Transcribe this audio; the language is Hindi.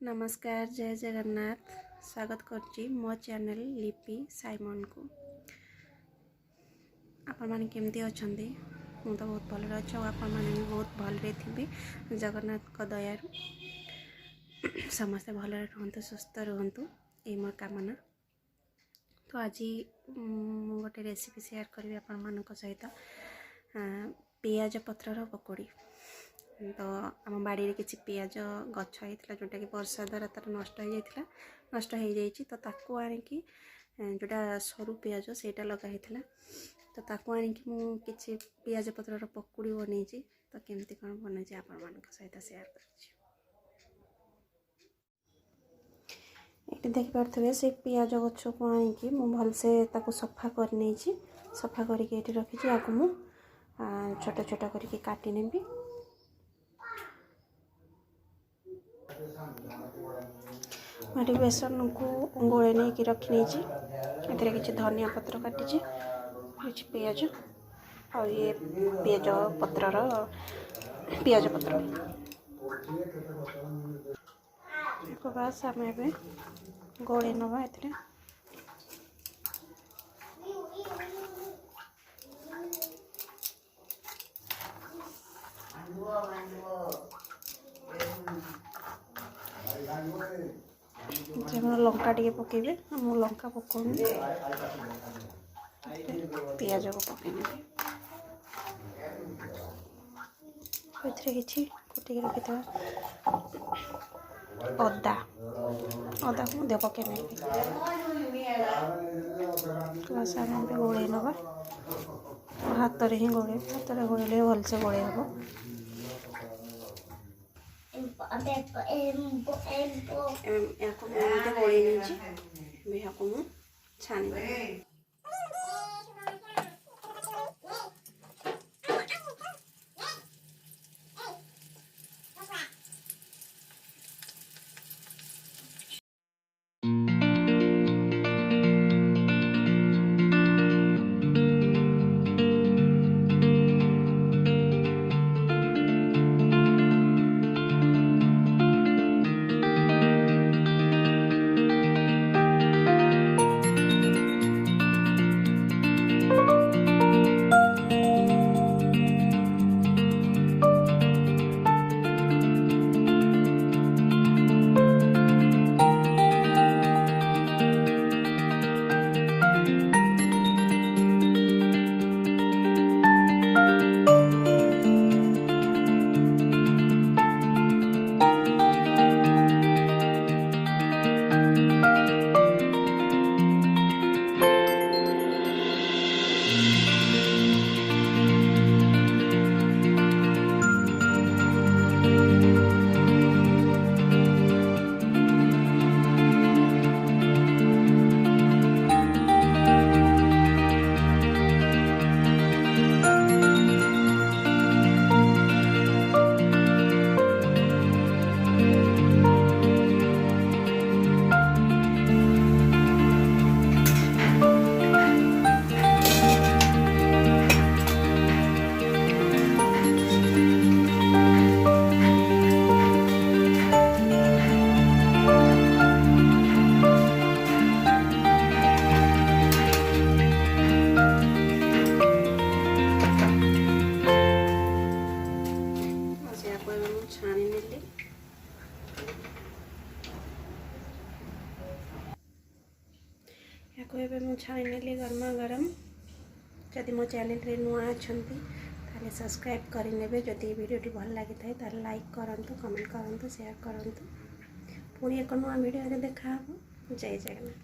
नमस्कार जय जगन्नाथ स्वागत करची मो चैनल लिपि साइमन को आपण माने केमती अछंती मु तो बहुत भल अच्छे आपण माने भी बहुत भलरे थे जगन्नाथ को दयारु समस्ते भल रहतु सुस्थ रहतु ये मोर कामना। तो आज गोटे रेसिपी शेयर करी आपण मान सहित पियाज पत्रर पकोड़ी। तो आम बाड़ी किसी पियाज गछ होता जोटा कि वर्षा द्वारा तार नष्ट हो जाता नष्ट हो जाइए तो ताकू आनिकी जोटा सरू पियाज सेटा लगाई तो ताकू आनिकी मु किसी पियाज पत्रर पकोड़ी बनई तो केमती कौन बनई आपण मान सहित शेयर कर देखिपे से पियाज गछ को आनिकी मु भलसे सफा कर नहीं सफा करके रखी आपको मु छोटा छोटा करके काटी नेबी। मैं बेसन को गोले नहीं कि रखी नहीं किसी धनिया पत्र काटी किसी पियाज और ये पियाज पत्रर पियाज पत्र बस आम ए गोले नवा ए लंका टे पकेबे मु लंका पकाऊनी पियाज को पकईने कि कुटी रखी अदा अदा को दे पकईने बस आम गोले नवा हाथ रे ही गोले हाथ में गोले भलसे गोले हम छानी छानी नेली या छानी नेली गरमा गरम जदि मो चैनल नुआ अच्छा ताले सब्सक्राइब करेंगे जदि वीडियोटी भल लगी था लाइक करंतु कमेंट करंतु शेयर करंतु पुणी एक नुआ वीडियो देखा जय जगन्नाथ।